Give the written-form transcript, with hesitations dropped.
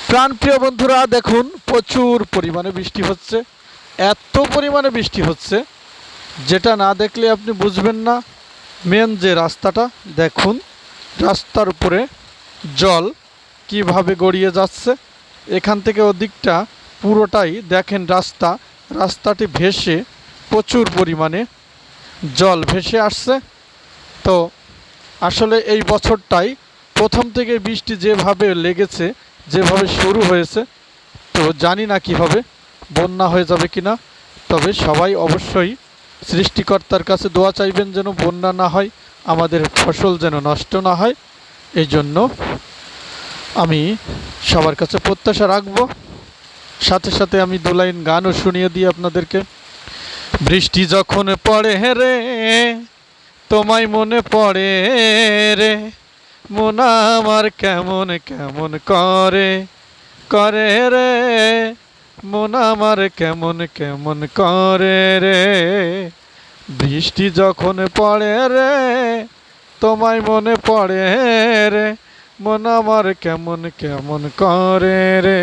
প্রাণপ্রিয় বন্ধুরা, দেখুন প্রচুর পরিমাণে বৃষ্টি হচ্ছে। এত পরিমাণে বৃষ্টি হচ্ছে যেটা না দেখলে আপনি বুঝবেন না। মেন যে রাস্তাটা দেখুন, রাস্তার উপরে জল কিভাবে গড়িয়ে যাচ্ছে। এখান থেকে ওদিকটা পুরোটাই দেখেন রাস্তাটি ভেসে প্রচুর পরিমাণে জল ভেসে আসছে। তো আসলে এই বছরটাই প্রথম থেকে বৃষ্টি যেভাবে লেগেছে, যেভাবে শুরু হয়েছে, তো জানি না কি হবে, বন্যা হয়ে যাবে কিনা। তবে সবাই অবশ্যই সৃষ্টিকর্তার কাছে দোয়া চাইবেন যেন বন্যা না হয়, আমাদের ফসল যেন নষ্ট না হয়। এই জন্য আমি সবার কাছে প্রত্যাশা রাখব। সাথে সাথে আমি দু লাইন গানও শুনিয়ে দিই আপনাদেরকে। বৃষ্টি যখন পড়ে রে তোমায় মনে পড়ে রে, মন আমার কেমন কেমন করে করে রে, মন আমার কেমন কেমন করে রে। বৃষ্টি যখন পড়ে রে তোমায় মনে পড়ে রে, মন আমার কেমন কেমন করে রে।